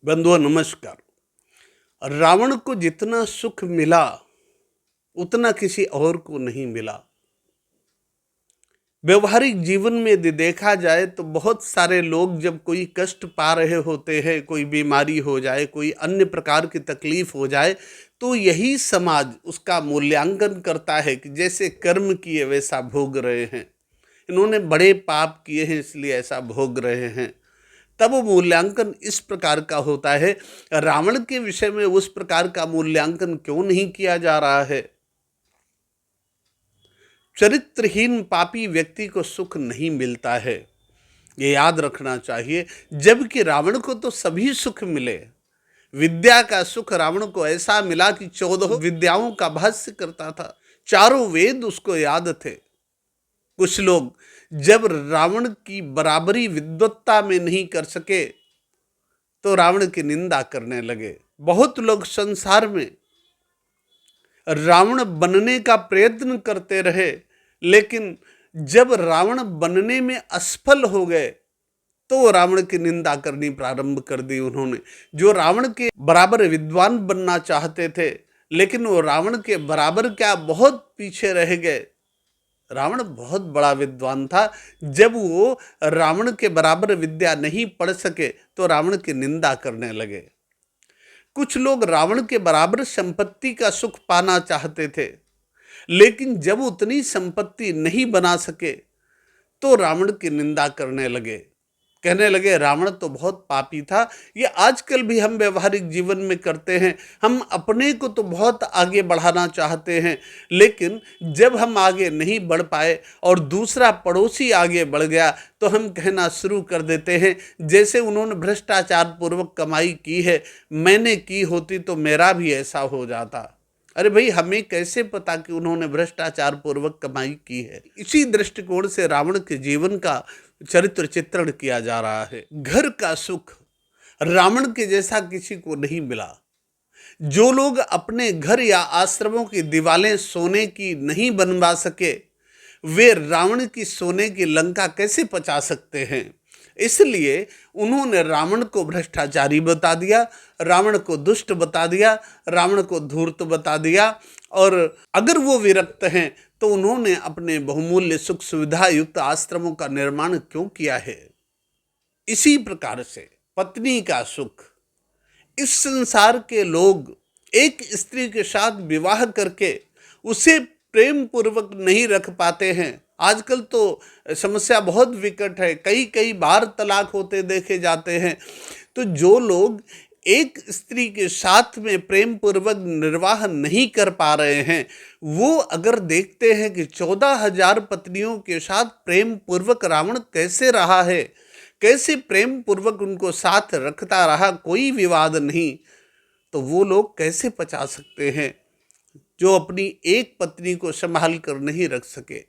बंधुओं नमस्कार। रावण को जितना सुख मिला उतना किसी और को नहीं मिला। व्यवहारिक जीवन में यदि देखा जाए तो बहुत सारे लोग जब कोई कष्ट पा रहे होते हैं, कोई बीमारी हो जाए, कोई अन्य प्रकार की तकलीफ हो जाए, तो यही समाज उसका मूल्यांकन करता है कि जैसे कर्म किए वैसा भोग रहे हैं, इन्होंने बड़े पाप किए हैं इसलिए ऐसा भोग रहे हैं। तब वो मूल्यांकन इस प्रकार का होता है। रावण के विषय में उस प्रकार का मूल्यांकन क्यों नहीं किया जा रहा है? चरित्रहीन पापी व्यक्ति को सुख नहीं मिलता है, ये याद रखना चाहिए। जबकि रावण को तो सभी सुख मिले। विद्या का सुख रावण को ऐसा मिला कि 14 विद्याओं का भाष्य करता था, चारों वेद उसको याद थे। कुछ लोग जब रावण की बराबरी विद्वत्ता में नहीं कर सके तो रावण की निंदा करने लगे। बहुत लोग संसार में रावण बनने का प्रयत्न करते रहे, लेकिन जब रावण बनने में असफल हो गए तो रावण की निंदा करनी प्रारंभ कर दी उन्होंने। जो रावण के बराबर विद्वान बनना चाहते थे, लेकिन वो रावण के बराबर क्या बहुत पीछे रह गए। रावण बहुत बड़ा विद्वान था। जब वो रावण के बराबर विद्या नहीं पढ़ सके तो रावण की निंदा करने लगे। कुछ लोग रावण के बराबर संपत्ति का सुख पाना चाहते थे, लेकिन जब उतनी संपत्ति नहीं बना सके तो रावण की निंदा करने लगे। कहने लगे रावण तो बहुत पापी था। ये आजकल भी हम व्यवहारिक जीवन में करते हैं। हम अपने को तो बहुत आगे बढ़ाना चाहते हैं, लेकिन जब हम आगे नहीं बढ़ पाए और दूसरा पड़ोसी आगे बढ़ गया तो हम कहना शुरू कर देते हैं जैसे उन्होंने भ्रष्टाचार पूर्वक कमाई की है, मैंने की होती तो मेरा भी ऐसा हो जाता। अरे भाई, हमें कैसे पता कि उन्होंने भ्रष्टाचार पूर्वक कमाई की है? इसी दृष्टिकोण से रावण के जीवन का चरित्र चित्रण किया जा रहा है। घर का सुख रावण के जैसा किसी को नहीं मिला। जो लोग अपने घर या आश्रमों की दीवारें सोने की नहीं बनवा सके, वे रावण की सोने की लंका कैसे पचा सकते हैं? इसलिए उन्होंने रावण को भ्रष्टाचारी बता दिया, रावण को दुष्ट बता दिया, रावण को धूर्त बता दिया। और अगर वो विरक्त हैं तो उन्होंने अपने बहुमूल्य सुख सुविधा युक्त आश्रमों का निर्माण क्यों किया है? इसी प्रकार से पत्नी का सुख, इस संसार के लोग एक स्त्री के साथ विवाह करके उसे प्रेम पूर्वक नहीं रख पाते हैं। आजकल तो समस्या बहुत विकट है, कई कई बार तलाक होते देखे जाते हैं। तो जो लोग एक स्त्री के साथ में प्रेम पूर्वक निर्वाह नहीं कर पा रहे हैं, वो अगर देखते हैं कि 14,000 पत्नियों के साथ प्रेम पूर्वक रावण कैसे रहा है, कैसे प्रेम पूर्वक उनको साथ रखता रहा, कोई विवाद नहीं, तो वो लोग कैसे पचा सकते हैं जो अपनी एक पत्नी को संभाल कर नहीं रख सके।